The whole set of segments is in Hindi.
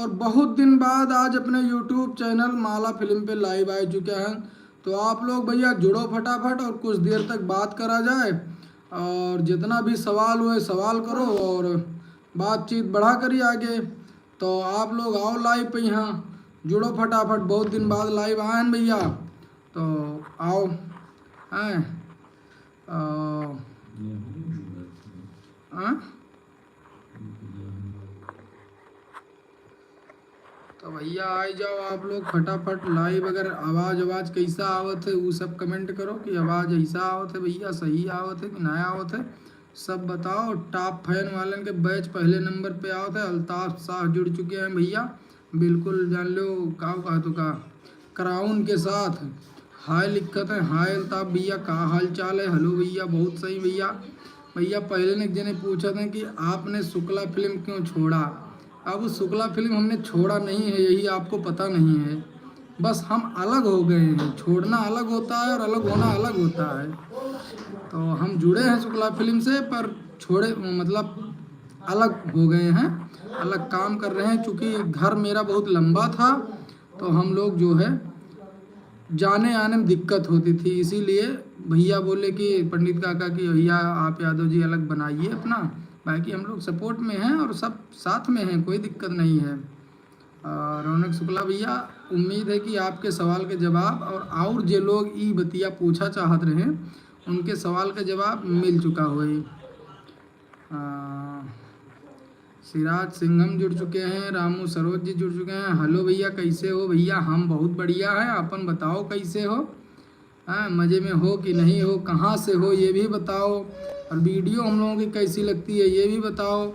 और बहुत दिन बाद आज अपने यूट्यूब चैनल माला फिल्म पे लाइव आ चुके हैं। तो आप लोग भैया जुड़ो फटाफट और कुछ देर तक बात करा जाए, और जितना भी सवाल हुए सवाल करो और बातचीत बढ़ा करिए आगे। तो आप लोग आओ लाइव पे, यहाँ जुड़ो फटाफट, बहुत दिन बाद लाइव आए हैं भैया। तो आओ हैं। हाँ? तो भैया आ जाओ आप लोग फटाफट लाइव। अगर आवाज़ कैसा आवत है वो सब कमेंट करो कि आवाज़ ऐसा आवत है भैया, सही आवत है कि नया आवत है, सब बताओ। टॉप फैन वालन के बैच पहले नंबर पे आवत है। अल्ताफ शाह जुड़ चुके हैं भैया, बिल्कुल जान लो का कहा तो का क्राउन के साथ हाय लिखत है। हाय अल्ताफ भैया, का हाल चाल है? हेलो भैया, बहुत सही भैया। भैया पहले ने एक जने पूछा था कि आपने शुक्ला फिल्म क्यों छोड़ा। अब उस शुक्ला फिल्म हमने छोड़ा नहीं है, यही आपको पता नहीं है। बस हम अलग हो गए हैं। छोड़ना अलग होता है और अलग होना अलग होता है। तो हम जुड़े हैं शुक्ला फिल्म से, पर छोड़े मतलब अलग हो गए हैं, अलग काम कर रहे हैं। चूँकि घर मेरा बहुत लंबा था तो हम लोग जो है जाने आने में दिक्कत होती थी, इसीलिए भैया बोले कि पंडित काका कि भैया आप यादव जी अलग बनाइए अपना। बाकी हम लोग सपोर्ट में हैं और सब साथ में हैं, कोई दिक्कत नहीं है। रौनक शुक्ला भैया, उम्मीद है कि आपके सवाल के जवाब और जो लोग ई बतिया पूछा चाहत रहे उनके सवाल का जवाब मिल चुका हुई। सिराज सिंघम जुड़ चुके हैं, रामू सरोज जी जुड़ चुके हैं। हेलो भैया, कैसे हो भैया? हम बहुत बढ़िया हैं, अपन बताओ कैसे हो? हाँ, मज़े में हो कि नहीं हो? कहाँ से हो ये भी बताओ, और वीडियो हम लोगों की कैसी लगती है ये भी बताओ।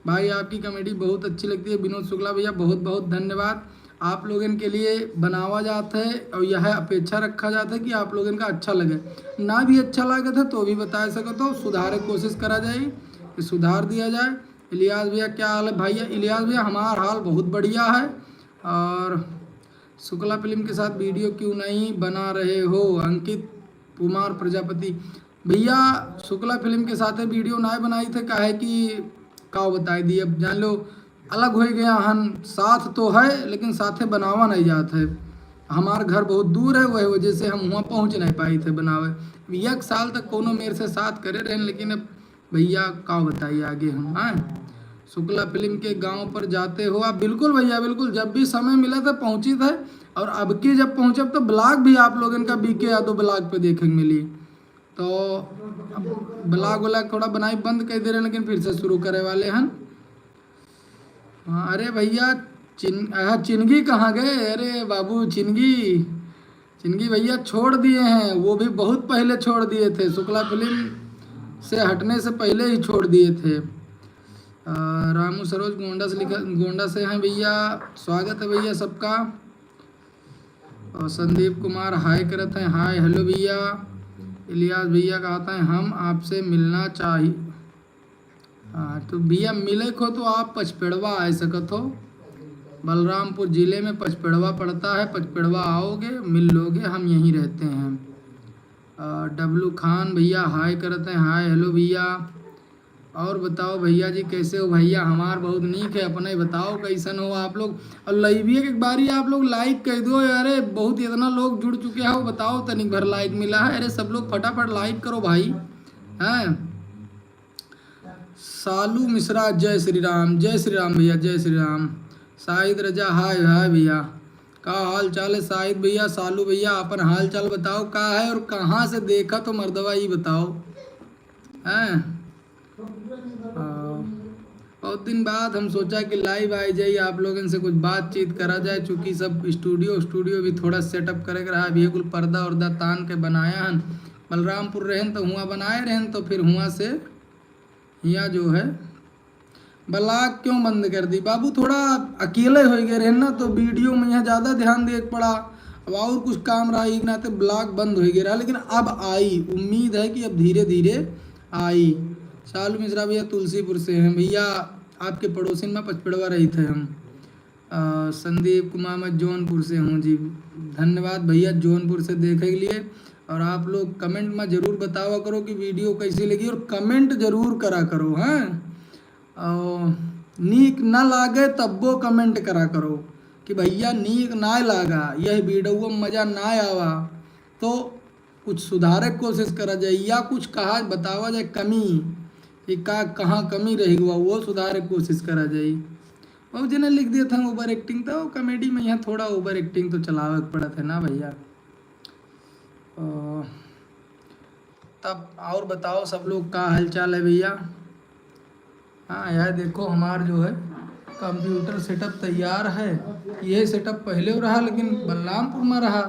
भाई आपकी कॉमेडी बहुत अच्छी लगती है विनोद शुक्ला भैया, बहुत बहुत धन्यवाद। आप लोगों के लिए बनावा जाता है और यह अपेक्षा रखा जाता है कि आप लोगों का अच्छा लगे। ना भी अच्छा लगे था तो भी बता सको, तो सुधार की कोशिश करा जाए कि सुधार दिया जाए। इलियास भैया क्या हाल है? भैया इलियास भैया हमारा हाल बहुत बढ़िया है। और शुक्ला फिल्म के साथ वीडियो क्यों नहीं बना रहे हो? अंकित कुमार प्रजापति भैया, शुक्ला फिल्म के साथ वीडियो ना बनाई थे, काहे कि का बताई दी। अब जान लो अलग हो गया हन, साथ तो है लेकिन साथे बनावा नहीं जात है। हमार घर बहुत दूर है, वही वजह से हम वहाँ पहुँच नहीं पाई थे बनावे। एक साल तक कोनो मेरे से साथ करे रहे, लेकिन अब भैया का बताइए आगे हम। हाँ, शुक्ला फिल्म के गांव पर जाते हो आप? बिल्कुल भैया बिल्कुल, जब भी समय मिला था पहुंची था। और अब की जब पहुंचे तो ब्लॉग भी आप लोगों का बीके यादव ब्लॉग पे देखने मिली। तो अब ब्लॉग व्लॉग थोड़ा बनाई बंद कर दे रहे, लेकिन फिर से शुरू करे वाले हैं। हाँ, अरे भैया चिनगी कहाँ गए? अरे बाबू चिनगी, चिनगी भैया छोड़ दिए हैं, वो भी बहुत पहले छोड़ दिए थे। शुक्ला फिल्म से हटने से पहले ही छोड़ दिए थे। रामू सरोज गोंडा से लिखा, गोंडा से हैं भैया, स्वागत है भैया सबका। और संदीप कुमार हाय करते हैं, हाय हेलो भैया। इलियास भैया कहते हैं हम आपसे मिलना चाहिए। तो भैया मिले को तो आप पचपेड़वा आ सकत हो, बलरामपुर ज़िले में पचपेड़वा पड़ता है, पचपेड़वा आओगे मिल लोगे, हम यहीं रहते हैं। डब्लू खान भैया हाय करते हैं, हाय हेलो भैया। और बताओ भैया जी कैसे हो? भैया हमार बहुत नीक है, अपने बताओ कैसन हो आप लोग? और लाइविए एक बारी आप लोग लाइक कर दो। अरे बहुत इतना लोग जुड़ चुके हो, बताओ तनिक भर लाइक मिला है? अरे सब लोग फटाफट लाइक करो भाई। हैं, सालू मिश्रा जय श्री राम, जय श्री राम भैया, जय श्री राम। शाहिद रजा हाय हाय भैया, का हाल चाल है शाहिद भैया? सालू भैया अपन हाल चाल बताओ का है और कहाँ से देखा तो मर्दवा ही बताओ। हैं, बहुत दिन बाद हम सोचा कि लाइव आ जाइए, आप लोगों से कुछ बातचीत करा जाए। चूँकि सब स्टूडियो भी थोड़ा सेटअप करे रहा है, कुल पर्दा उर्दा तान के बनाया हन। बलरामपुर रहन तो हुआ बनाए रहन, तो फिर हुआ से यहाँ जो है ब्लॉग क्यों बंद कर दी बाबू? थोड़ा अकेले हो गए रहे ना, तो वीडियो में यहाँ ज़्यादा ध्यान दे पड़ा। अब और कुछ काम रहा एक नाते ब्लॉग बंद हो गया, लेकिन अब आई, उम्मीद है कि अब धीरे धीरे आई। सालू मिश्रा भैया तुलसीपुर से हैं भैया, आपके पड़ोसी में पचपेड़वा रही थे हम। संदीप कुमार मैं जौनपुर से हूँ जी, धन्यवाद भैया जौनपुर से देखे के लिए। और आप लोग कमेंट में ज़रूर बतावा करो कि वीडियो कैसी लगी, और कमेंट ज़रूर करा करो। हैं, और नीक न लागे तब्बो कमेंट करा करो कि भैया नीक ना लागा, यह वीडियो में मज़ा ना आवा, तो कुछ सुधारे की कोशिश करा जाए या कुछ कहा बतावा जाए कमी कि का कहाँ कमी रही हुआ वो सुधारे की कोशिश करा जाए। और जिन्हें लिख दिया था ओवर एक्टिंग, तो कॉमेडी में यहाँ थोड़ा ओवर एक्टिंग तो चलावे पड़ा था ना भैया। तब और बताओ सब लोग का हालचाल है भैया। हाँ यार देखो हमार जो है कंप्यूटर सेटअप तैयार है। ये सेटअप पहले रहा लेकिन बलरामपुर में रहा,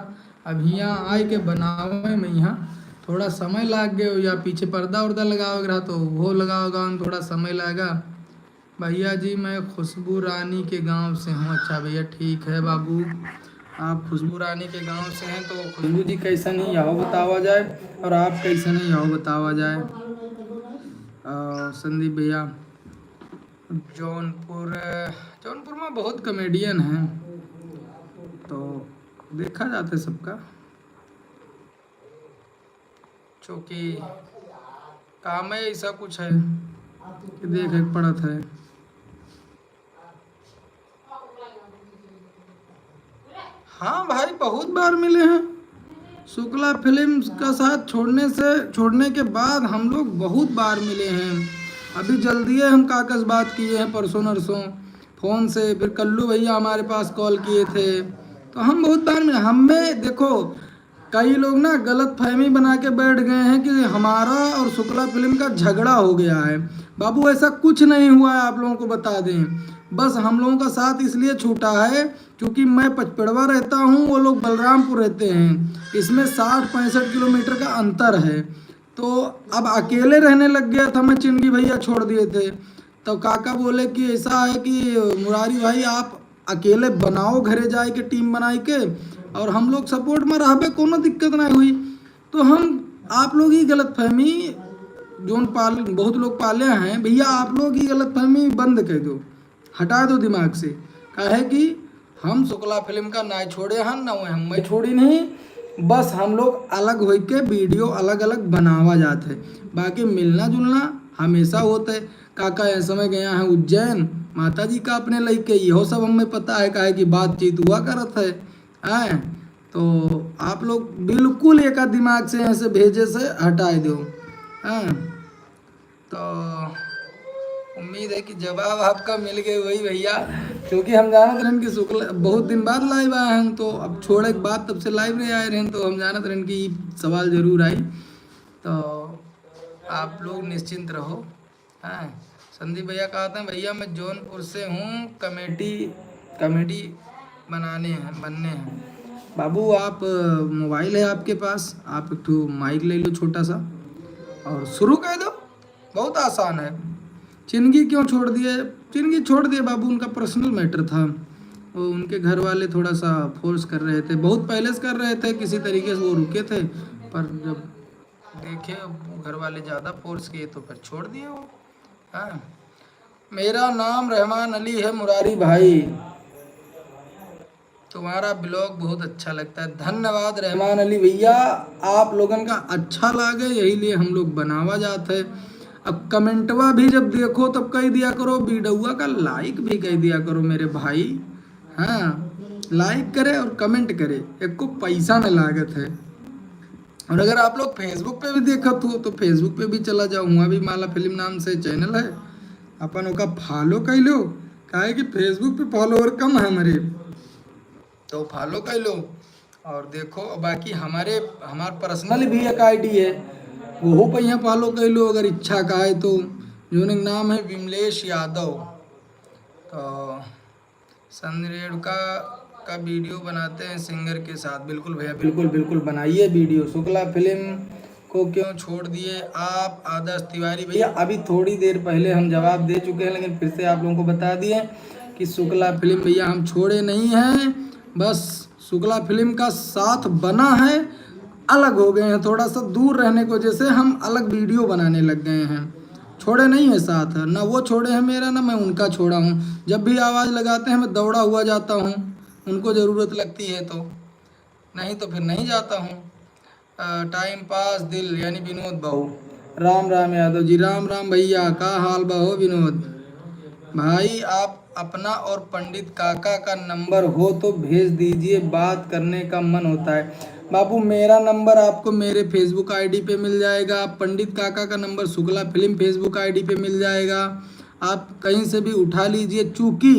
अब यहाँ आए के बनावे में यहाँ थोड़ा समय लग गया, या पीछे पर्दा उर्दा लगाओगे रहा तो वो लगाओगा थोड़ा समय लगेगा। भैया जी मैं खुशबू रानी के गांव से हूँ। अच्छा भैया ठीक है बाबू, आप खुशबू रानी के गांव से हैं तो खुशबू जी कैसा नहीं आओ बतावा जाए, और आप कैसे नहीं आओ बतावा जाए। संदीप भैया जौनपुर, जौनपुर में बहुत कॉमेडियन हैं तो देखा जाता है सबका, क्योंकि काम है ऐसा कुछ है कि देख एक पड़त है। हाँ भाई बहुत बार मिले हैं, शुक्ला फिल्म्स का साथ छोड़ने के बाद हम लोग बहुत बार मिले हैं। अभी जल्दी है हम कागज बात किए हैं परसों नरसों फ़ोन से, फिर कल्लू भैया हमारे पास कॉल किए थे, तो हम बहुत बार मिले। हमें देखो कई लोग ना गलत फहमी बना के बैठ गए हैं कि हमारा और शुक्ला फिल्म का झगड़ा हो गया है। बाबू ऐसा कुछ नहीं हुआ है, आप लोगों को बता दें। बस हम लोगों का साथ इसलिए छूटा है क्योंकि मैं पचपेड़वा रहता हूँ, वो लोग बलरामपुर रहते हैं, इसमें 60-65 किलोमीटर का अंतर है। तो अब अकेले रहने लग गया था मैं, चिंगी भैया छोड़ दिए थे तो काका बोले कि ऐसा है कि मुरारी भाई आप अकेले बनाओ घरे जाए के टीम बनाई के, और हम लोग सपोर्ट में रहबे, कोनो दिक्कत नहीं हुई। तो हम आप लोग ही गलत फहमी जोन बहुत लोग पाले हैं भैया, आप लोग ही गलत फहमी बंद कर दो, हटा दो दिमाग से। कहे कि हम शुक्ला फिल्म का ना छोड़े हैं ना हम मैं छोड़ी नहीं, बस हम लोग अलग हो के वीडियो अलग अलग बनावा जाते, बाकी मिलना जुलना हमेशा होता है। काका ऐसे समय गया है उज्जैन, माता जी का अपने लइके, यहो सब हमें पता है, काहे कि बातचीत हुआ करत है। आए तो आप लोग बिल्कुल एक दिमाग से ऐसे भेजे से हटाए दो। हाँ तो उम्मीद है कि जवाब आपका मिल गए वही भैया, क्योंकि हम जानते रहें कि शुक्ला बहुत दिन बाद लाइव आए हैं, तो अब छोड़े के बाद तब से लाइव नहीं आए रहें, तो हम जानते रहें कि सवाल जरूर आई, तो आप लोग निश्चिंत रहो। हाँ संदीप भैया कहते हैं भैया मैं जौनपुर से हूँ, कमेडी बनने हैं। बाबू आप मोबाइल है आपके पास, आप एक तो माइक ले लो छोटा सा और शुरू कर दो, बहुत आसान है। चिंगी क्यों छोड़ दिए? चिंगी छोड़ दिए बाबू, उनका पर्सनल मैटर था, वो उनके घर वाले थोड़ा सा फोर्स कर रहे थे, बहुत पहले से कर रहे थे, किसी तरीके से वो रुके थे, पर जब देखे घर वाले ज़्यादा फोर्स किए तो फिर छोड़ दिए वो। हाँ मेरा नाम रहमान अली है मुरारी भाई, तुम्हारा ब्लॉग बहुत अच्छा लगता है। धन्यवाद रहमान अली भैया, आप लोगन का अच्छा लगे यही लिए हम लोग बनावा जाते हैं। अब कमेंटवा भी जब देखो तब कह दिया करो, वीडियोआ का लाइक भी कह दिया करो मेरे भाई। हाँ लाइक करे और कमेंट करे, एक को पैसा न लागत है। और अगर आप लोग फेसबुक पे भी देखत हो तो फेसबुक पे भी चला जाओ, वहाँ भी माला फिल्म नाम से चैनल है, अपन ओका फॉलो कर लो, काहे कि फेसबुक पे फॉलोअर कम है हमारे, तो फॉलो कर लो और देखो। बाकी हमार पर्सनल भी एक आईडी है, वो पे यहाँ फॉलो कर लो अगर इच्छा का है तो, जो नाम है विमलेश यादव। तो संद रेणुका का वीडियो बनाते हैं सिंगर के साथ, बिल्कुल भैया बिल्कुल बनाइए वीडियो। शुक्ला फिल्म को क्यों छोड़ दिए आप आदर्श तिवारी भैया? अभी थोड़ी देर पहले हम जवाब दे चुके हैं, लेकिन फिर से आप लोगों को बता दिए कि शुक्ला फिल्म भैया हम छोड़े नहीं हैं, बस शुक्ला फिल्म का साथ बना है, अलग हो गए हैं, थोड़ा सा दूर रहने की वजह से हम अलग वीडियो बनाने लग गए हैं, छोड़े नहीं है साथ, ना वो छोड़े हैं मेरा ना मैं उनका छोड़ा हूँ। जब भी आवाज़ लगाते हैं मैं दौड़ा हुआ जाता हूँ, उनको ज़रूरत लगती है तो, नहीं तो फिर नहीं जाता हूँ। टाइम पास दिल यानी विनोद बाबू, राम राम यादव जी, राम राम भैया, का हाल बा हो विनोद? भाई आप अपना और पंडित काका का नंबर हो तो भेज दीजिए, बात करने का मन होता है। बाबू मेरा नंबर आपको मेरे फेसबुक आईडी पे मिल जाएगा, पंडित काका का number Shukla film Facebook ID पे मिल जाएगा। आप कहीं से भी उठा लीजिए, चूंकि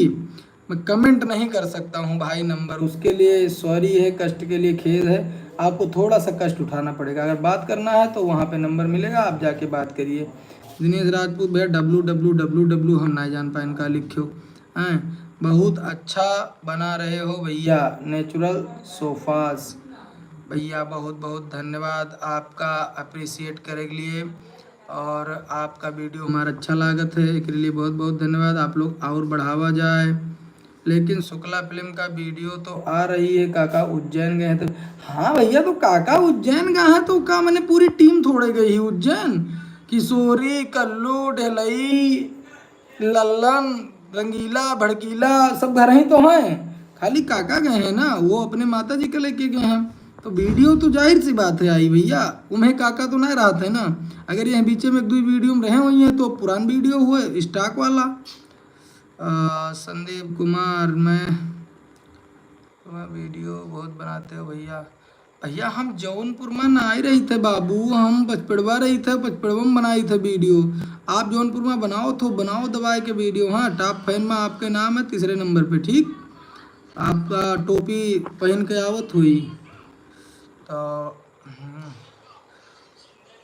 मैं कमेंट नहीं कर सकता हूँ भाई नंबर, उसके लिए सॉरी है, कष्ट के लिए खेद है। आपको थोड़ा सा कष्ट उठाना पड़ेगा, अगर बात करना है तो वहाँ पे नंबर मिलेगा, आप जाके बात करिए। दिनेश राजपूत भैया WWWW हम ना जान पाए इनका लिखो हैं। बहुत अच्छा बना रहे हो भैया, नेचुरल सोफास। भैया बहुत बहुत धन्यवाद आपका, अप्रिसिएट करे के लिए, और आपका वीडियो हमारा अच्छा लागत है, एक लिए बहुत बहुत धन्यवाद। आप लोग और बढ़ावा जाए। लेकिन शुक्ला फिल्म का वीडियो तो आ रही है, काका उज्जैन गए हैं तो। हाँ भैया, तो काका उज्जैन गए हैं तो का मैंने पूरी टीम थोड़े गई उज्जैन। किशोरी, कल्लू, ढलई, लल्लन, रंगीला, भड़कीला सब घर ही तो हैं। खाली काका गए हैं ना, वो अपने माता जी के लेके गए हैं। तो वीडियो तो जाहिर सी बात है आई भैया, उन्हें काका तो नहीं रहा था ना। अगर ये बीच में एक दो वीडियो में रहे हुई हैं तो पुरान वीडियो हुए स्टॉक वाला। संदीप कुमार, मैं वीडियो बहुत बनाते हो भैया। भैया हम जौनपुर में ना आई रही थे बाबू, हम पचपड़वा रही थे, पचपड़वा में बनाई थे वीडियो। आप जौनपुर में बनाओ तो बनाओ दबाए के वीडियो। हाँ, टॉप फैन में आपके नाम है 3रे नंबर पे, ठीक। आपका टोपी पहन के आवत हुई तो।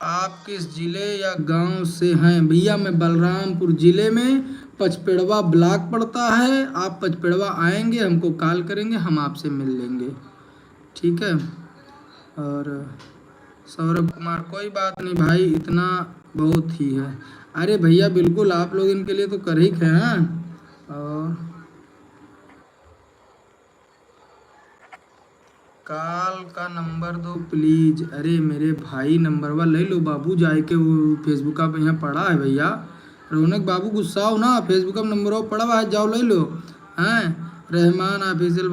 आप किस ज़िले या गांव से हैं भैया? मैं बलरामपुर ज़िले में, पचपेड़वा ब्लॉक पड़ता है। आप पचपेड़वा आएंगे, हमको कॉल करेंगे, हम आपसे मिल लेंगे, ठीक है। और सौरभ कुमार, कोई बात नहीं भाई, इतना बहुत ही है। अरे भैया बिल्कुल, आप लोग इनके लिए तो कर ही खे हैं। और कॉल का नंबर दो प्लीज। अरे मेरे भाई नंबर वा ले लो बाबू, जाए के वो फेसबुक का यहाँ पड़ा है भैया। रौनक बाबू गुस्सा हो ना, फेसबुक का नंबर पड़ा हुआ है, जाओ ले लो। हैं रहमान ऑफिशियल।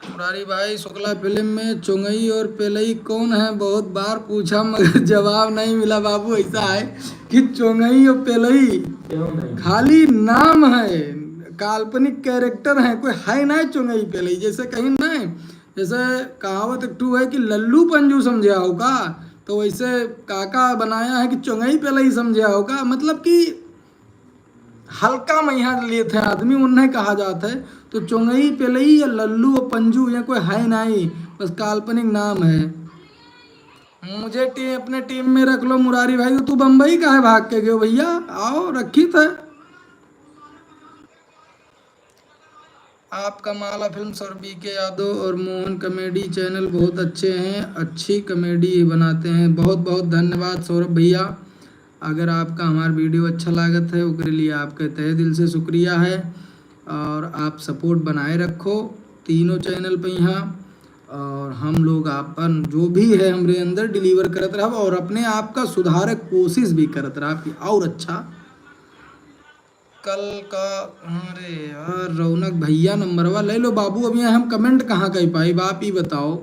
मुरारी भाई, शुक्ला फिल्म में चुंगई और पेलई कौन है? बहुत बार पूछा मगर जवाब नहीं मिला बाबू। ऐसा है कि चुंगई और पेलई खाली नाम है, काल्पनिक कैरेक्टर है, कोई है ना चुंगई पेलई। जैसे कहीं नहीं, जैसे कहावत एक ठू है कि लल्लू पंजू समझा होगा, तो वैसे काका बनाया है कि चुंगई पेलई समझा होगा। मतलब कि हल्का में यहाँ लिए थे आदमी, उन्हें कहा जाता है। तो चुंगई पेलई या लल्लू और पंजू ये कोई है नहीं, बस काल्पनिक नाम है। मुझे अपने टीम में रख लो मुरारी भाई। तू बम्बई का है भाग के गयो भैया? आओ, रखी थे आपका माला फिल्म और BK यादव और मोहन कॉमेडी चैनल बहुत अच्छे हैं, अच्छी कॉमेडी बनाते हैं। बहुत बहुत धन्यवाद सौरभ भैया। अगर आपका हमारा वीडियो अच्छा लागत है, उसके लिए आपके तहे दिल से शुक्रिया है। और आप सपोर्ट बनाए रखो तीनों चैनल पे यहाँ, और हम लोग अपन जो भी है हमरे अंदर डिलीवर करत रहा, और अपने आप का सुधारक कोशिश भी करत रहा कि और अच्छा कल का। अरे यार रौनक भैया नंबरवा ले लो बाबू। अब यहाँ हम कमेंट कहाँ कर पाई, आप ही बताओ।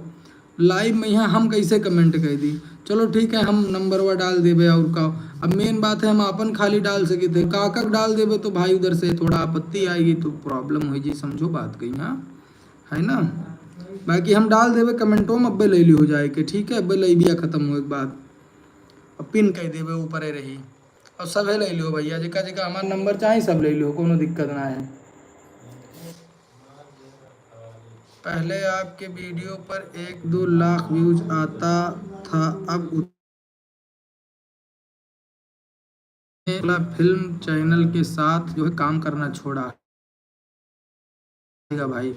लाइव में यहाँ हम कैसे कमेंट कर दी? चलो ठीक है, हम नंबरवा डाल देवे। और का अब मेन बात है, हम अपन खाली डाल सके थे, काका डाल देवे तो भाई उधर से थोड़ा आपत्ति आएगी तो प्रॉब्लम हो जी, समझो बात कही हाँ, है ना। बाकी हम डाल देवे कमेंटों में, अब्बे ले ली हो जाए के, ठीक है। अब्बे ले बिया खत्म हो एक बात, अब पिन कह देवे ऊपर रही, और सब ले लो भैया, जिका जिका हमारा नंबर चाहे सब ले लो, कोनो दिक्कत ना है। पहले आपके वीडियो पर 1-2 लाख व्यूज आता था, अब फिल्म चैनल के साथ जो है काम करना छोड़ा है भाई।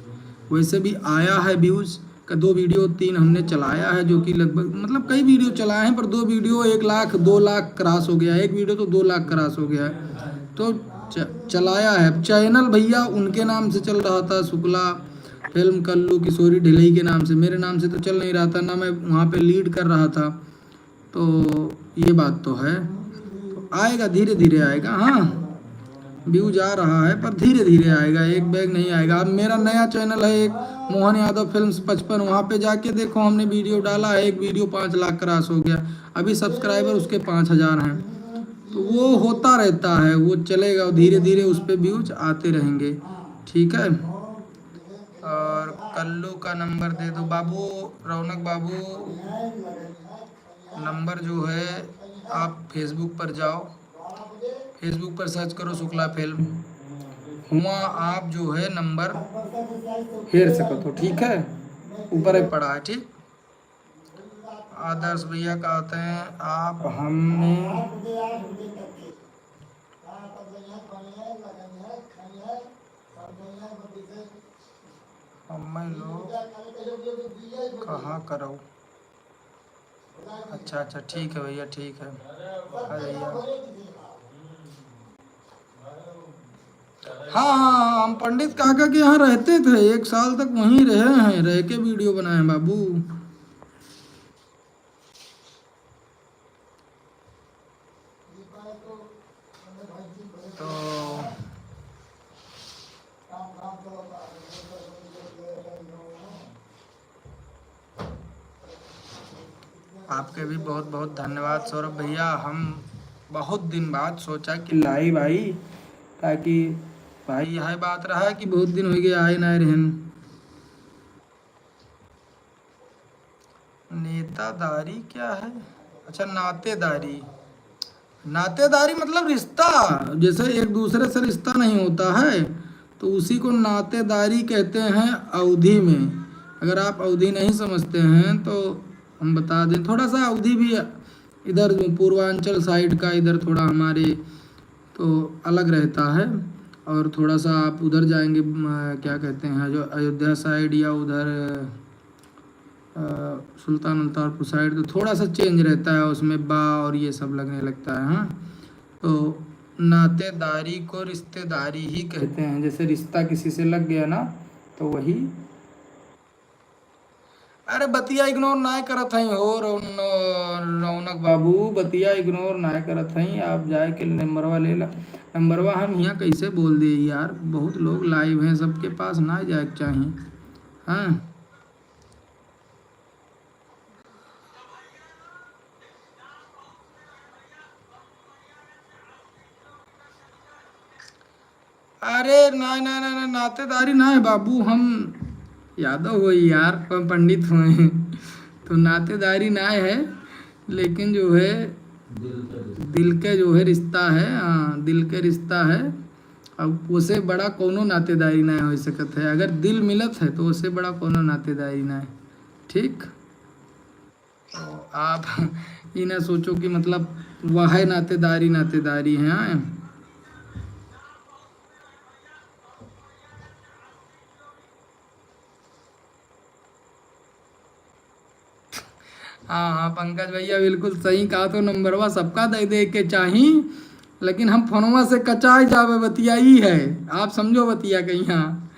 वैसे भी आया है व्यूज का, 2 वीडियो 3 हमने चलाया है, जो कि लगभग मतलब कई वीडियो चलाए हैं, पर 2 वीडियो 1 लाख 2 लाख क्रॉस हो गया है, एक वीडियो तो 2 लाख क्रॉस हो गया है। तो चलाया है चैनल भैया, उनके नाम से चल रहा था, शुक्ला फिल्म कल्लू किशोरी ढिलई के नाम से, मेरे नाम से तो चल नहीं रहा था ना, मैं वहाँ पे लीड कर रहा था। तो ये बात तो है, तो आएगा धीरे धीरे आएगा। हाँ, व्यूज आ रहा है पर धीरे धीरे आएगा, एक बैग नहीं आएगा। अब मेरा नया चैनल है एक, मोहन यादव फिल्म्स 55, वहाँ पे जाके देखो, हमने वीडियो डाला है, एक वीडियो 5 लाख क्रॉस हो गया। अभी सब्सक्राइबर उसके 5000 हैं। तो वो होता रहता है, वो चलेगा, धीरे धीरे उस पर व्यूज आते रहेंगे। ठीक है। और कल्लू का नंबर दे दो बाबू। रौनक बाबू, नंबर जो है, आप फेसबुक पर जाओ, फेसबुक पर सर्च करो शुक्ला फिल्म, हुआ आप जो है नंबर हेर सकते हो। ठीक है, ऊपर ही पड़ा है। ठीक। आदर्श भैया कहते हैं आप हमें हमें लोग कहाँ करो। अच्छा अच्छा, ठीक है भैया, ठीक है। अरे भैया, हाँ हाँ हाँ, हम पंडित काका के यहाँ रहते थे, 1 साल तक वहीं रहे हैं, रह के वीडियो बनाए हैं बाबू। तो आपके भी बहुत बहुत धन्यवाद सौरभ भैया। हम बहुत दिन बाद सोचा कि लाइव आई, ताकि भाई यह बात रहा कि बहुत दिन हो गए आए ना रहन। नेतादारी क्या है? अच्छा, नातेदारी। नातेदारी मतलब रिश्ता, जैसे एक दूसरे से रिश्ता नहीं होता है, तो उसी को नातेदारी कहते हैं अवधि में। अगर आप अवधि नहीं समझते हैं तो हम बता दें, थोड़ा सा अवधि भी इधर पूर्वांचल साइड का, इधर थोड़ा हमारे तो अलग रहता है। और थोड़ा सा आप उधर जाएंगे, क्या कहते हैं, जो अयोध्या साइड या उधर सुल्तान अल्तारपुर साइड, तो थोड़ा सा चेंज रहता है उसमें, बा और ये सब लगने लगता है। हाँ, तो नातेदारी को रिश्तेदारी ही कहते हैं। जैसे रिश्ता किसी से लग गया ना, तो वही। अरे बतिया इग्नोर ना करत हई हो रौनक बाबू, बतिया इग्नोर ना करत हई। आप जाए के नंबरवा ले ला। नंबरवा हम यहाँ कैसे बोल दिए यार, बहुत लोग लाइव हैं, सबके पास ना जाए के चाहिए। हाँ, अरे ना ना ना ना, नातेदारी ना है बाबू, हम यादव हो यार, पंडित हुए, तो नातेदारी ना है, लेकिन जो है दिल के जो है रिश्ता है। हाँ, दिल के रिश्ता है। अब उससे बड़ा कोनो नातेदारी ना हो सकत है। अगर दिल मिलत है तो उससे बड़ा कोनो नातेदारी ना है। ठीक। तो आप ये ना सोचो कि मतलब वह है नातेदारी, नातेदारी है। हाँ हाँ हाँ, पंकज भैया बिल्कुल सही कहा। तो नंबरवा सबका दे दे के चाही, लेकिन हम फोनवा से कचाई जावे, बतिया ही है। आप समझो बतिया कहीं। हाँ,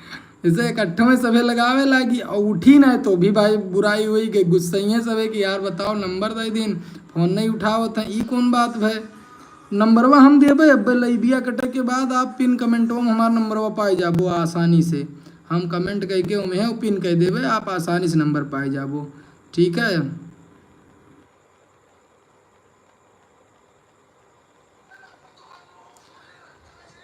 जैसे इकट्ठे में सभे लगावे लागी और उठी ना, तो भी भाई बुराई हुई कि गुस्सैया सभे कि यार बताओ नंबर दे दिन, फोन नहीं उठाओ था, ई कौन बात है। नंबरवा हम देवे, अब लइबिया कटे के बाद आप पिन कमेंटवा में हमारा नंबरवा पाई जाबो आसानी से। हम कमेंट कह के उमें पिन कह देवे, आप आसानी से नंबर पाई जाबो। ठीक है।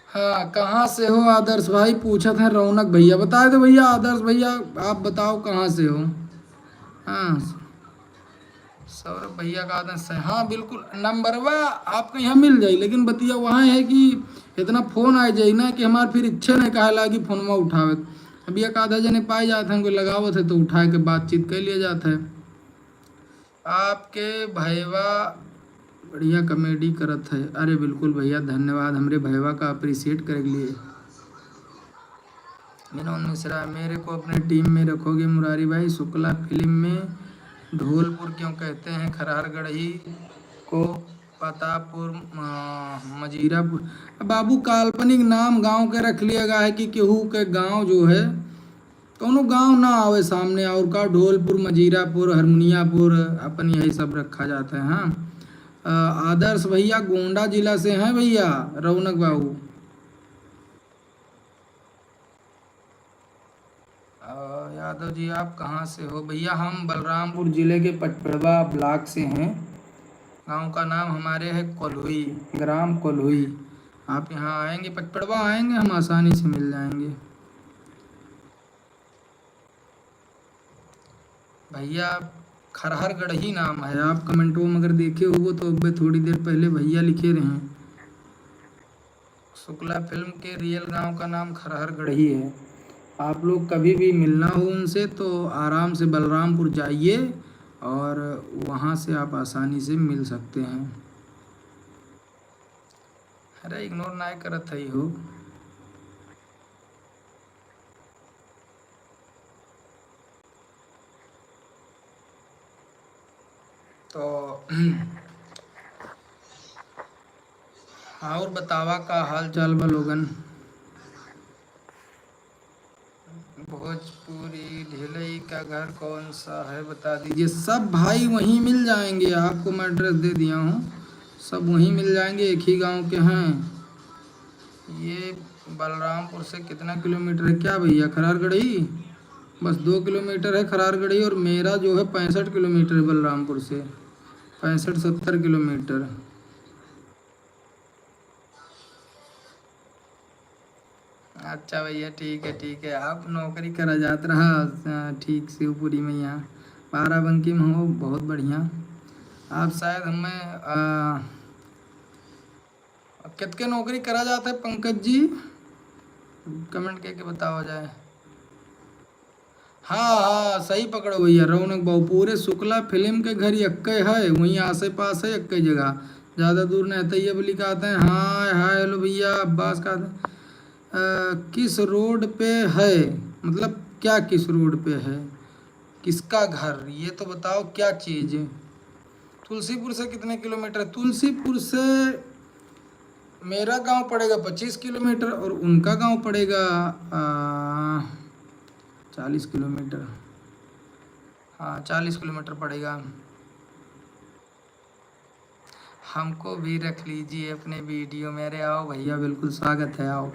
हाँ, कहाँ से हो आदर्श भाई, पूछत हैं रौनक भैया। बता दो भैया, आदर्श भैया आप बताओ कहाँ से हो। हाँ, सौरभ भैया का आदर्श है। हाँ बिल्कुल, नंबरवा आपको यहाँ मिल जाई, लेकिन बतिया वहाँ है कि इतना फ़ोन आ जाई ना कि हमारे फिर इच्छा नहीं कहे लागी फोनवा उठावे। अभी एक आधा जने पाए जाते हैं, कोई लगावत है तो उठा के बातचीत कर लिया जाता है। आपके भैया बढ़िया कॉमेडी करत है। अरे बिल्कुल भैया, धन्यवाद हमरे भैया का अप्रिसिएट करे के लिए। विनोद मिश्रा, मेरे को अपने टीम में रखोगे मुरारी भाई? शुक्ला फिल्म में धौलपुर क्यों कहते हैं? खरारगढ़ी को पतापुर, मजीरापुर। अब बाबू काल्पनिक नाम गांव के रख लिया गया है कि केहू के गांव जो है, कोनो गांव ना आवे सामने, और का धौलपुर, मजीरापुर, हरमुनियापुर, अपन यही सब रखा जाता है। हाँ, आदर्श भैया गोंडा जिला से हैं भैया। रौनक बाबू, यादव जी आप कहाँ से हो? भैया हम बलरामपुर जिले के पचपड़वा ब्लॉक से हैं। गांव का नाम हमारे है कोल्हुई, ग्राम कोल्हुई। आप यहाँ आएंगे, पचपड़वा आएंगे, हम आसानी से मिल जाएंगे। भैया खरहरगढ़ ही नाम है। आप कमेंटों में अगर देखे होगो तो अब थोड़ी देर पहले भैया लिखे रहे हैं, शुक्ला फिल्म के रियल गांव का नाम खरहरगढ़ ही है। आप लोग कभी भी मिलना हो उनसे तो आराम से बलरामपुर जाइए और वहाँ से आप आसानी से मिल सकते हैं। अरे इग्नोर ना करत है हो। तो और बतावा का हाल चाल बा लोगन। भोजपुरी ढिलई का घर कौन सा है बता दीजिए। सब भाई वहीं मिल जाएंगे, आपको मैं एड्रेस दे दिया हूँ, सब वहीं मिल जाएंगे, एक ही गांव के हैं। ये बलरामपुर से कितना किलोमीटर है क्या भैया? खरारगढ़ी बस 2 किलोमीटर है खरारगढ़ी, और मेरा जो है 65 किलोमीटर है बलरामपुर से, 65-70 किलोमीटर। अच्छा भैया ठीक है ठीक है। आप नौकरी करा जात रहा ठीक शिवपुरी में, यहाँ बाराबंकी में हो, बहुत बढ़िया। आप शायद हमें कितने नौकरी करा जाता है पंकज जी, कमेंट करके बताओ जाए। हाँ हाँ सही पकड़ो भैया, रौनक बाबू पूरे शुक्ला फिल्म के घर यक्के है, वहीं आसे पास है यक्के जगह, ज़्यादा दूर नहीं। तैयब अली कहते हैं हाय हाय हेलो भैया। अब्बास कहते हैं किस रोड पे है, मतलब क्या किस रोड पे है, किसका घर, ये तो बताओ क्या चीज़ है। तुलसीपुर से कितने किलोमीटर है? तुलसीपुर से मेरा गांव पड़ेगा 25 किलोमीटर और उनका गांव पड़ेगा 40 किलोमीटर। हाँ 40 किलोमीटर पड़ेगा। हमको भी रख लीजिए अपने वीडियो में। अरे आओ भैया, बिल्कुल स्वागत है, आओ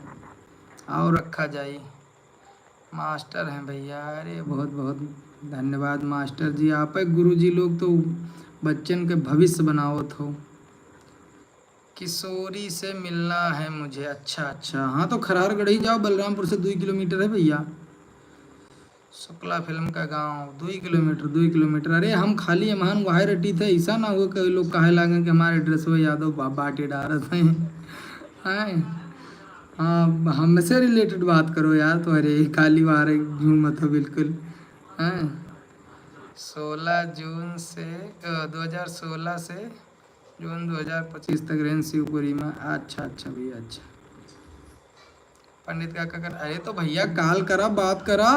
आओ रखा जाए। मास्टर हैं भैया, अरे बहुत बहुत धन्यवाद मास्टर जी, आप गुरु जी लोग तो बच्चन के भविष्य बनावत हो। किशोरी से मिलना है मुझे। अच्छा अच्छा, हाँ तो खरारगढ़ ही जाओ, बलरामपुर से 2 किलोमीटर है भैया। शुक्ला फिल्म का गांव 2 किलोमीटर, 2 किलोमीटर। अरे हम खाली एमान वहाँ रटी थे, ऐसा ना हो कई लोग कहे लागे कि हमारे एड्रेस में यादव बाटे डारत हैं। हाँ हमसे रिलेटेड बात करो यार, तो अरे काली वार घूम मत हो बिल्कुल। हैं 16 जून से 2016 से जून 2025 तक रेंज शिवपुरी में। अच्छा अच्छा भैया अच्छा। पंडित काका कर, अरे तो भैया काल करा बात करा,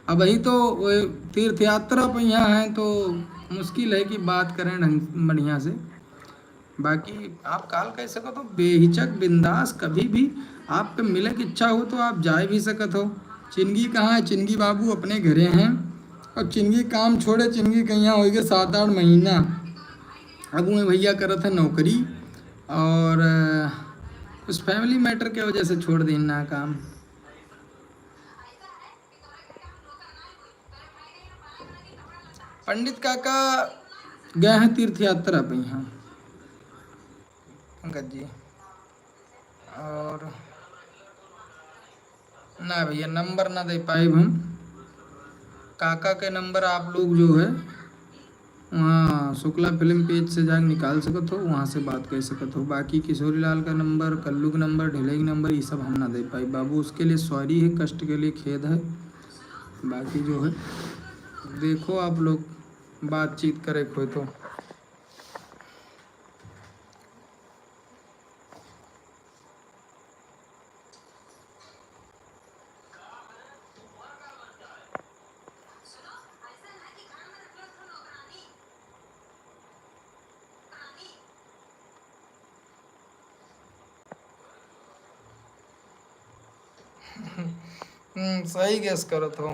अब वही तो वो तीर्थ यात्रा पे यहाँ हैं तो मुश्किल है कि बात करें ढंग बढ़िया से। बाकी आप काल कह सको तो बेहिचक बिंदास, कभी भी आपके मिले की इच्छा हो तो आप जा भी सकत हो। चिंगी कहाँ है? चिंगी बाबू अपने घरे हैं, और चिंगी काम छोड़े, चिंगी कहीं हो गए 7-8 महीना। अब मैं भैया करत है नौकरी, और उस फैमिली मैटर के वजह से छोड़ दी ना काम। पंडित काका गए हैं तीर्थ यात्रा पे यहाँ पंकज जी। और ना भैया नंबर ना दे पाए हम, काका के नंबर आप लोग जो है वहाँ शुक्ला फिल्म पेज से जाकर निकाल सकत हो, वहाँ से बात कर सकत हो। बाकी किशोरी लाल का नंबर, कल्लू का नंबर, ढिलई का नंबर, ये सब हम ना दे पाए बाबू, उसके लिए सॉरी है, कष्ट के लिए खेद है। बाकी जो है देखो आप लोग बातचीत करे खोए तो। सही गैस करत हो।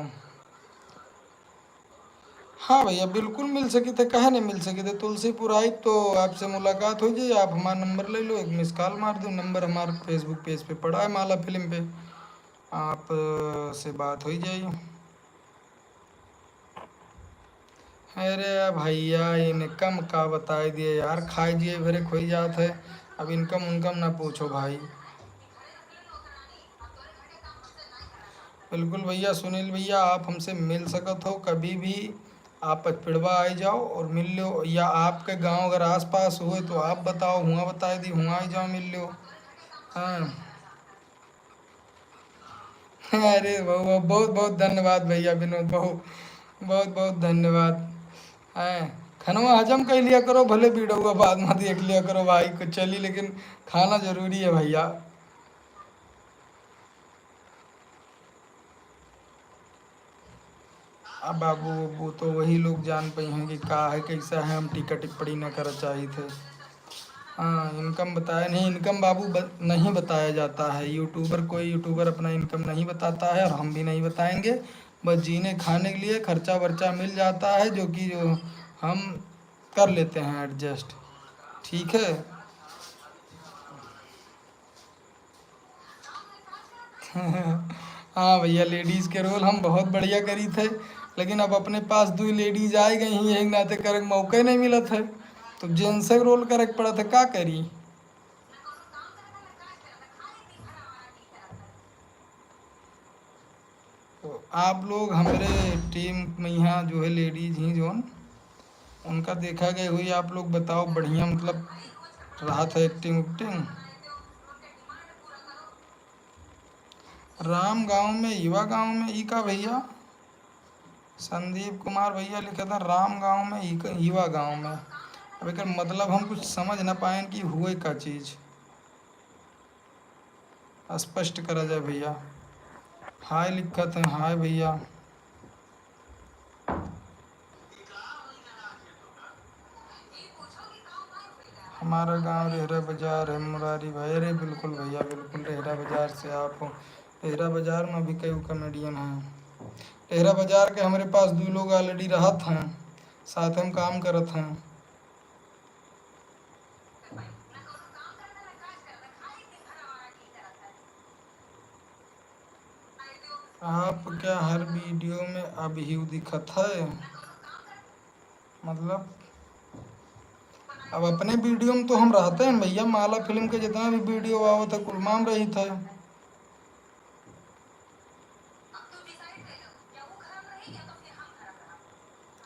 हाँ भैया बिल्कुल मिल सके थे, कहे नहीं मिल सके थे। तुलसीपुर आई तो आपसे मुलाकात हो जाए, आप हमारा नंबर ले लो, एक मिस कॉल मार दो, नंबर हमारे फेसबुक पेज पे पड़ा है माला फिल्म पे, आप से बात हो ही जाएगी। अरे भैया इनकम का बता दिए यार, खाई जिए भरे खोई जात है। अब इनकम उनकम ना पूछो भाई। बिल्कुल भैया, सुनील भैया आप हमसे मिल सकत हो कभी भी। आप पचपिड़वा आ जाओ और मिल लो, या आपके गांव अगर आस पास हुए तो आप बताओ, हुआ बता दी, हुआ आ जाओ मिल लो। हाँ। अरे बहुत बहुत धन्यवाद भैया विनोद बहु, बहुत बहुत धन्यवाद। हैं, खनवा हजम कर लिया करो, भले वीडियो बाद में देख लिया करो भाई कुछ चली, लेकिन खाना जरूरी है भैया। अब बाबू वो तो वही लोग जान पाई हैं कि का है कैसा है, हम टीका टिप्पणी न कर चाहिए थे। हाँ, इनकम बताया नहीं, इनकम बाबू नहीं बताया जाता है। यूट्यूबर, कोई यूट्यूबर अपना इनकम नहीं बताता है और हम भी नहीं बताएंगे। बस जीने खाने के लिए खर्चा वर्चा मिल जाता है, जो कि जो हम कर लेते हैं एडजस्ट। ठीक है। हाँ भैया, लेडीज़ के रोल हम बहुत बढ़िया करी थे, लेकिन अब अपने पास दो लेडीज आ गई हैं, यही नाते करे के मौका ही नहीं मिला था। तो जेंट्स के रोल करे के पड़ा था, का करी। तो आप लोग हमारे टीम में यहाँ जो है लेडीज ही जोन, उनका देखा गया हुई, आप लोग बताओ बढ़िया मतलब रहा था एक्टिंग उक्टिंग। राम गांव में युवा गांव में ई का भैया, संदीप कुमार भैया लिखा था राम गांव में युवा गांव में। अब एक मतलब हम कुछ समझ ना पाए कि हुए का चीज़ स्पष्ट करा जाए भैया। हाय लिखत है, हाय भैया। हमारा गांव रेहरा बाजार है मुरारी भाई। अरे बिल्कुल भैया बिल्कुल, रेहरा बाजार से आप हो। रेहरा बाजार में भी कई कॉमेडियन हैं। रेहरा बाजार के हमारे पास दो लोग ऑलरेडी रहत हैं, साथ हम काम करत हैं। आप क्या हर वीडियो में अब ही दिखत है, मतलब अब अपने वीडियो में तो हम रहते हैं भैया, माला फिल्म के जितना भी वीडियो आओ था कुलमाम रही था।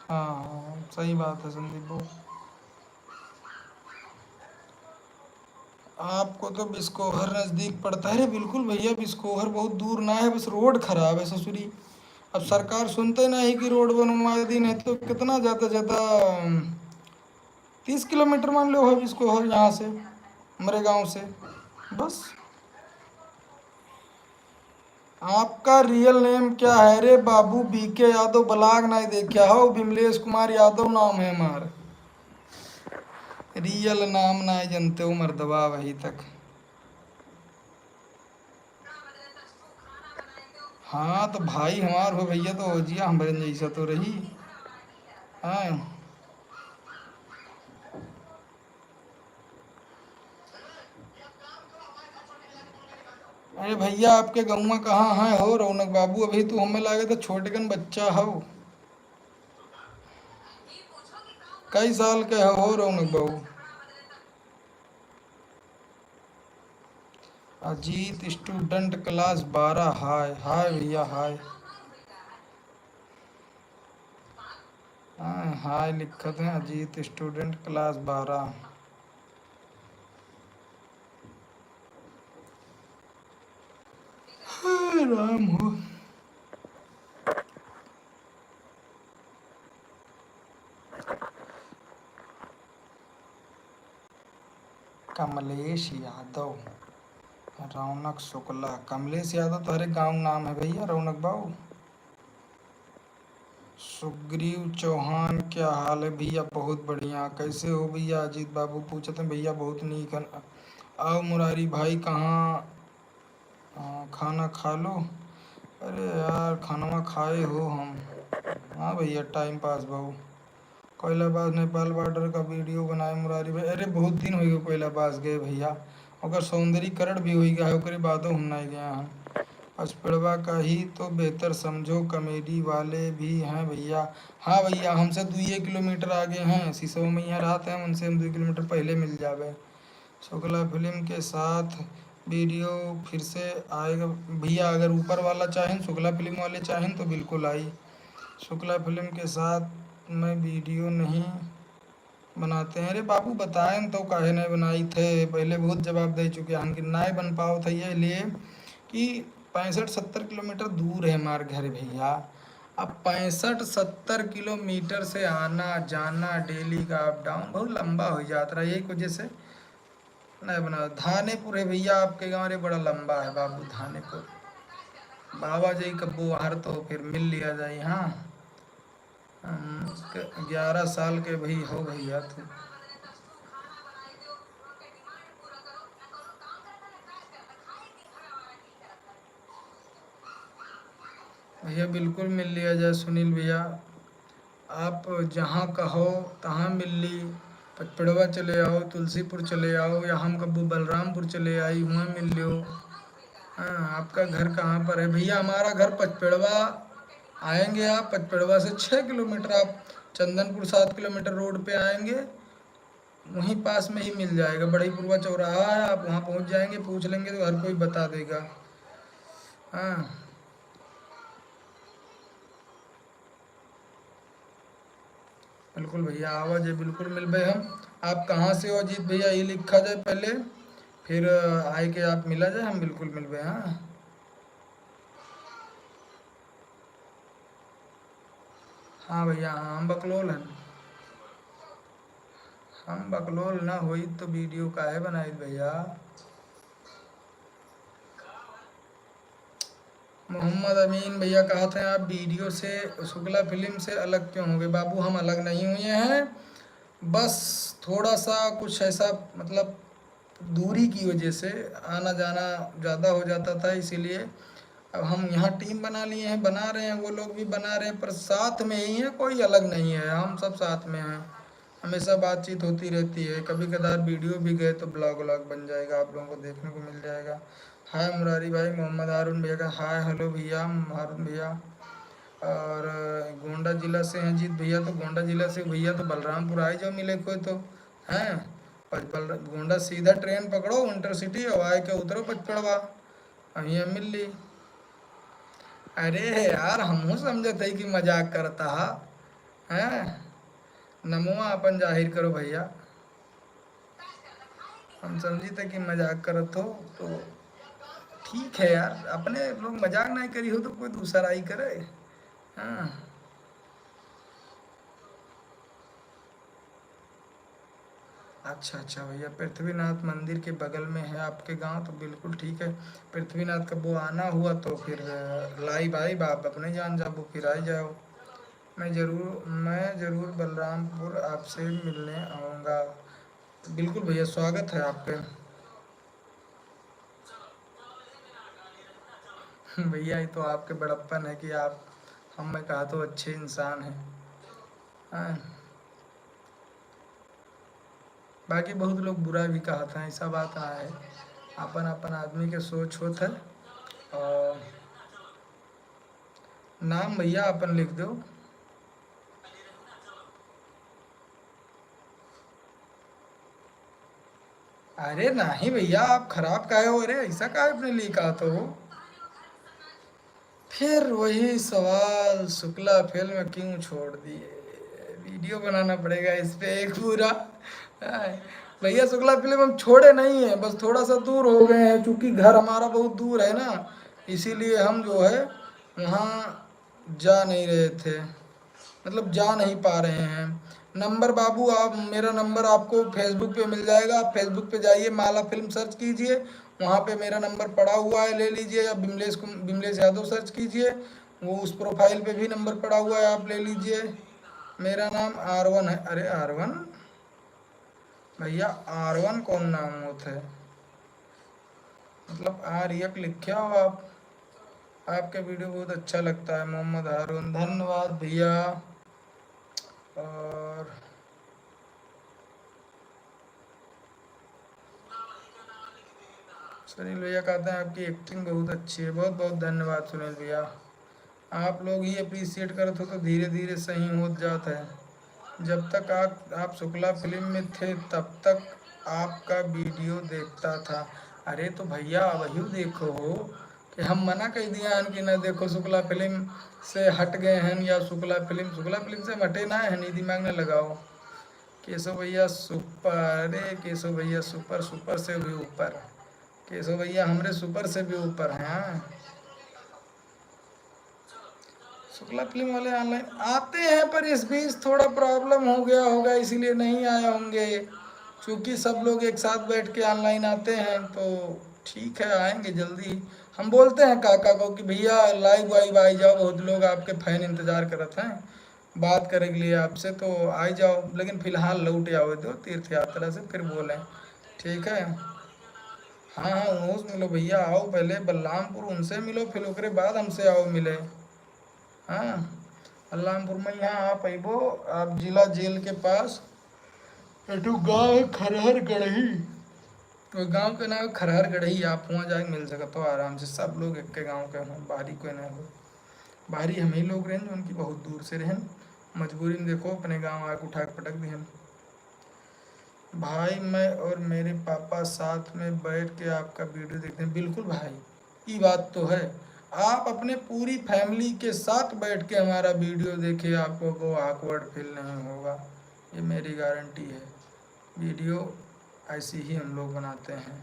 हाँ हाँ, सही बात है संदीप भाई। आपको तो बिस्कोहर नज़दीक पड़ता है। अरे बिल्कुल भैया, बिस्कोहर बहुत दूर ना है, बस रोड खराब है ससुरी। अब सरकार सुनते नहीं कि रोड बनवा दी, नहीं तो कितना ज़्यादा ज़्यादा 30 किलोमीटर मान लो है बिस्कोहर यहाँ से, हमारे गांव से, बस। आपका रियल नेम क्या है रे बाबू? बीके यादव ब्लाग नहीं देखा हो, विमलेश कुमार यादव नाम है हमारा। रियल नाम नहीं जानते हो मर्दबा वही तक। हाँ तो भाई हमार हो भैया, तो हो जिया हमारे जैसा तो रही। हाँ। अरे भैया आपके गौवा कहाँ है हो रौनक बाबू? अभी तो हमें लागे तो छोटकन बच्चा हो। कई साल के हो रौनक बाबू? अजीत स्टूडेंट क्लास 12, हाय हाय भैया हाय। हाँ हाय लिखत है, अजीत स्टूडेंट क्लास 12। हाय राम हो। कमलेश यादव, रौनक शुक्ला। कमलेश यादव तो हरे गांव नाम है भैया रौनक बाबू। सुग्रीव चौहान, क्या हाल है भैया? बहुत बढ़िया, कैसे हो भैया? अजीत बाबू पूछते हैं भैया बहुत नीक है। आओ मुरारी भाई कहाँ, खाना खा लो। अरे यार खाना खाए हो हम। हाँ भैया टाइम पास भाऊ। कोयलाबाद नेपाल बॉर्डर का वीडियो बनाए मुरारी भाई। अरे बहुत दिन हो गए कोयलाबाद गए भैया, अगर सौंदर्यीकरण भी हो गया है, ओकरे बादो हम नहीं गया हैं। पचपड़वा का ही तो बेहतर समझो, कॉमेडी वाले भी हैं भैया। हाँ भैया, हमसे 2 किलोमीटर आगे हैं, सिसों में यहाँ रहते हैं, उनसे हम 2 किलोमीटर पहले मिल जावे। शुक्ला फिल्म के साथ वीडियो फिर से आएगा भैया, अगर ऊपर वाला चाहें, शुक्ला फिल्म वाले चाहें तो बिल्कुल आई। शुक्ला फिल्म के साथ में वीडियो नहीं बनाते हैं। अरे बाबू बताएं तो काहे नहीं बनाई थे, पहले बहुत जवाब दे चुके हैं कि नहीं बन पाओ थे, ये लिए कि 65-70 किलोमीटर दूर है हमारे घर भैया। अब 65-70 किलोमीटर से आना जाना डेली का अप डाउन बहुत लंबा हो जाता है, एक वजह से नहीं बना। धानेपुर है भैया, आपके गाँव रे बड़ा लंबा है बाबू धानेपुर। बाबा जी कब्बो हर तो फिर मिल लिया जाए। हाँ, 11 साल के भाई हो भैया तू। भैया बिल्कुल मिल लिया जाए सुनील भैया, आप जहाँ कहो तहाँ मिल ली। पचपड़वा चले आओ, तुलसीपुर चले आओ, या हम कब्बू बलरामपुर चले आई हुआ मिल लो। हाँ, आपका घर कहाँ पर है भैया? हमारा घर पचपड़वा। आएंगे आप पचपड़वा से 6 किलोमीटर, आप चंदनपुर 7 किलोमीटर रोड पे आएंगे, वहीं पास में ही मिल जाएगा। बड़ईपुरवा चौराहा है, आप वहाँ पहुँच जाएंगे, पूछ लेंगे तो हर कोई बता देगा। हाँ बिल्कुल भैया, आवाज़ है बिल्कुल मिल भाई हम। आप कहाँ से हो अजीत भैया, ये लिखा जाए पहले, फिर आए के आप मिला जाए, हम बिल्कुल मिल भाई। हाँ हाँ भैया, हाँ हम बकलोल हैं। हम बकलोल ना होई तो वीडियो काहे बनाई भैया। मोहम्मद अमीन भैया कहा थे आप वीडियो से, शुक्ला फिल्म से अलग क्यों हो गए? बाबू हम अलग नहीं हुए हैं, बस थोड़ा सा कुछ ऐसा मतलब दूरी की वजह से आना जाना ज़्यादा हो जाता था, इसीलिए अब हम यहाँ टीम बना लिए हैं, बना रहे हैं, वो लोग भी बना रहे हैं, पर साथ में ही है, कोई अलग नहीं है, हम सब साथ में हैं। हमेशा बातचीत होती रहती है, कभी कदार वीडियो भी गए तो ब्लॉग व्लॉग बन जाएगा, आप लोगों को देखने को मिल जाएगा। हाय मुरारी भाई, मोहम्मद हारून भैया का हाय हेलो भैया हारून भैया। और गोंडा जिला से हैं जीत भैया, तो गोंडा जिला से भैया तो बलरामपुर आए जाओ मिले कोई तो हैं। गोंडा सीधा ट्रेन पकड़ो इंटरसिटी, और आए के उतरो पचपड़वा, यहाँ मिल ली। अरे यार हमहू समझत है कि मजाक करता है। नमवा अपन जाहिर करो भैया, हम समझी थे कि मजाक करत हो तो ठीक है यार, अपने लोग मजाक नहीं करी हो तो कोई दूसरा ही करे। हाँ अच्छा अच्छा भैया, पृथ्वीनाथ मंदिर के बगल में है आपके गांव, तो बिल्कुल ठीक है। पृथ्वीनाथ कब वो आना हुआ तो फिर लाइव आई बाप अपने जान जाबो, फिर आ जाओ। मैं ज़रूर बलरामपुर आपसे मिलने आऊँगा। बिल्कुल भैया, स्वागत है आपके। भैया ये तो आपके बड़प्पन है कि आप हम में कहा तो अच्छे इंसान हैं। हाँ, बाकी बहुत लोग बुरा भी कहा था, ऐसा बात है, अपन अपन आदमी के सोच होत है। और नाम भैया अपन लिख दो। अरे नहीं भैया, आप खराब काहे हो, अरे ऐसा काहे अपने लिए कहा तो। फिर वही सवाल, शुक्ला फिल्म क्यों छोड़ दिए? वीडियो बनाना पड़ेगा इस पे एक पूरा। हाँ, भैया शुक्ला फिल्म हम छोड़े नहीं है, बस थोड़ा सा दूर हो गए हैं, क्योंकि घर हमारा बहुत दूर है ना, इसीलिए हम जो है वहाँ जा नहीं रहे थे, मतलब जा नहीं पा रहे हैं। नंबर बाबू, आप मेरा नंबर आपको फेसबुक पे मिल जाएगा, आप फेसबुक पे जाइए, माला फिल्म सर्च कीजिए, वहाँ पे मेरा नंबर पड़ा हुआ है, ले लीजिए। या बिमलेश यादव सर्च कीजिए, वो उस प्रोफाइल पे भी नंबर पड़ा हुआ है, आप ले लीजिए। मेरा नाम R1 है। अरे R1 भैया, R1 कौन नाम होता है? मतलब आर्यक लिखे हो आप। आपका वीडियो बहुत अच्छा लगता है मोहम्मद हारून, धन्यवाद भैया। और सुनील भैया कहते हैं आपकी एक्टिंग बहुत अच्छी है। बहुत बहुत धन्यवाद सुनील भैया। आप लोग ही अप्रिसिएट करते हो तो धीरे धीरे सही हो जाता है। जब तक आप शुक्ला फिल्म में थे तब तक आपका वीडियो देखता था। अरे तो भैया वही देखो हो कि हम मना कर दिया हन कि न देखो, शुक्ला फिल्म से हट गए हैं या शुक्ला फिल्म से हटे ना है, नहीं दिमाग में लगाओ। केशव भैया सुपर, अरे केशव भैया सुपर, सुपर से भी ऊपर। केशव भैया हमरे सुपर से भी ऊपर हैं। हाँ, शुक्ला फिल्म वाले ऑनलाइन आते हैं पर इस बीच थोड़ा प्रॉब्लम हो गया होगा इसीलिए नहीं आए होंगे। क्योंकि सब लोग एक साथ बैठ के ऑनलाइन आते हैं तो ठीक है, आएंगे जल्दी। हम बोलते हैं काका को कि भैया लाइव वाइव आई जाओ, बहुत लोग आपके फैन इंतजार करते हैं बात करने के लिए आपसे, तो आ जाओ। लेकिन फिलहाल लौट आओ दो तीर्थ यात्रा से, फिर बोलें। ठीक है। हाँ हाँ, उनसे मिलो भैया, आओ पहले बलरामपुर उनसे मिलो, फिर उसके बाद हमसे आओ मिले। हाँ, बलरामपुर में यहाँ आप अबो, आप जिला जेल के पास एटू गाँव है खरहर गढ़ही, तो गांव के नाम है खरहर गढ़ही। आप वहाँ जाके मिल सकते हो आराम से। सब लोग एक के गाँव के हों, बाहरी कोई ना हो। बाहरी हम ही लोग रहें जो उनकी बहुत दूर से रहें, मजबूरी में देखो अपने गाँव आके उठा के पटक दिए। भाई मैं और मेरे पापा साथ में बैठ के आपका वीडियो देखते हैं। बिल्कुल भाई, ये बात तो है। आप अपने पूरी फैमिली के साथ बैठ के हमारा वीडियो देखिए, आपको को ऑकवर्ड फील नहीं होगा, ये मेरी गारंटी है। वीडियो ऐसी ही हम लोग बनाते हैं।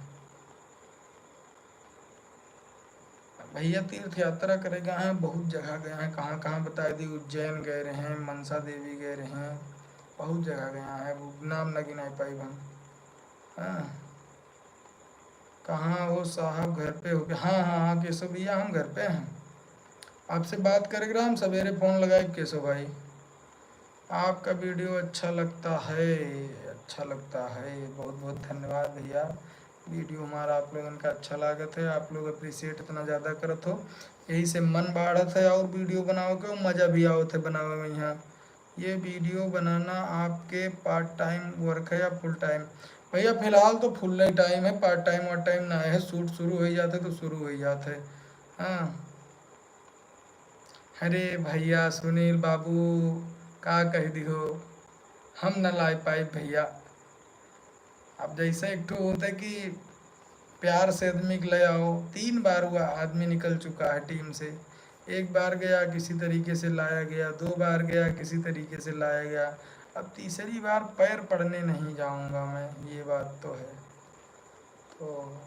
भैया तीर्थ यात्रा करे गए हैं, बहुत जगह गए हैं। कहाँ कहाँ बता दी, उज्जैन गए रहे हैं, मनसा देवी गए रहे हैं, बहुत जगह गया है, वो नाम न गिनाई पाई हम। हाँ, कहाँ हो साहब, घर पे हो गया? हाँ हाँ हाँ केशव भैया हम घर पे हैं, आपसे बात करेगा हम सवेरे फ़ोन लगाए। केशव भाई आपका वीडियो अच्छा लगता है, अच्छा लगता है, बहुत बहुत धन्यवाद भैया। वीडियो हमारा आप लोगों का अच्छा लागत है, आप लोग अप्रिसिएट इतना ज़्यादा करत हो, यही से मन बढ़त है और वीडियो बनाओ के मज़ा भी आवत है बनावे में। यहाँ ये वीडियो बनाना आपके पार्ट टाइम वर्क है या फुल टाइम? भैया फिलहाल तो फुल ही टाइम है, पार्ट टाइम और टाइम ना है। शूट शुरू हो जाते तो शुरू हो जाते। हाँ, अरे भैया सुनील बाबू का कह दिहो, हम न ला पाए भैया। अब जैसे एक ठो होता है कि प्यार से आदमी को ले आओ, 3 बार हुआ आदमी निकल चुका है टीम से। एक बार गया किसी तरीके से लाया गया, 2 बार गया किसी तरीके से लाया गया, अब तीसरी बार पैर पड़ने नहीं जाऊंगा मैं, ये बात तो है। तो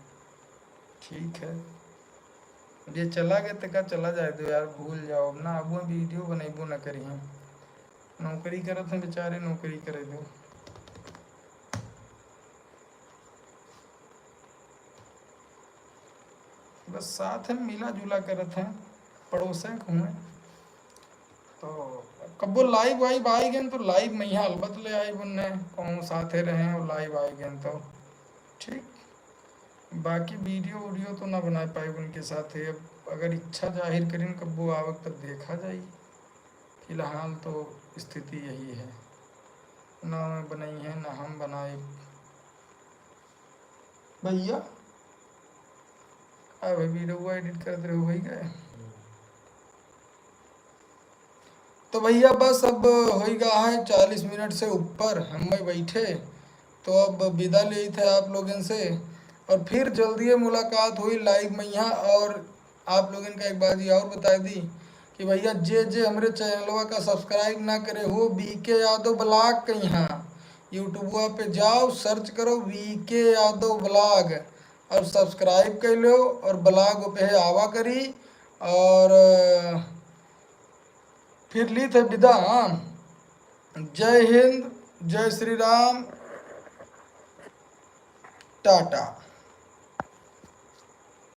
ठीक है, ये चला गया तो क्या चला जाए तो यार, भूल जाओ अब ना। अब वो वीडियो बनेबो न करी हम, नौकरी करत हैं बेचारे, नौकरी करे दो। बस साथ में मिला जुला करत हैं, पड़ोसे हुए तो कबो लाइव वाइव आई गए तो लाइव में यहाँ अलबत ले आई बुनने कहूँ साथे रहे और लाइव आई गए तो ठीक। बाकी वीडियो वीडियो तो ना बना पाए उनके साथ है। अब अगर इच्छा जाहिर करें कबो आवक तब देखा जाए, फिलहाल तो स्थिति यही है, ना मैं बनाई है ना हम बनाए। भैया अब वीडियो एडिट करते रहे वही गए तो भैया बस अब हो गया है 40 मिनट से ऊपर हम में बैठे, तो अब विदा ले थे आप लोगों से, और फिर जल्दी मुलाकात हुई लाइव में यहाँ। और आप लोगों का एक बात ये और बता दी कि भैया जे जे हमारे चैनलवा का सब्सक्राइब ना करे हो, BK यादव ब्लॉग के यहाँ यूट्यूबवा पे जाओ, सर्च करो BK यादव ब्लॉग और सब्सक्राइब कर लो, और ब्लॉग पे आवा करी। और फिर ली थे विदा। हाँ, जय हिंद, जय श्री राम, टाटा।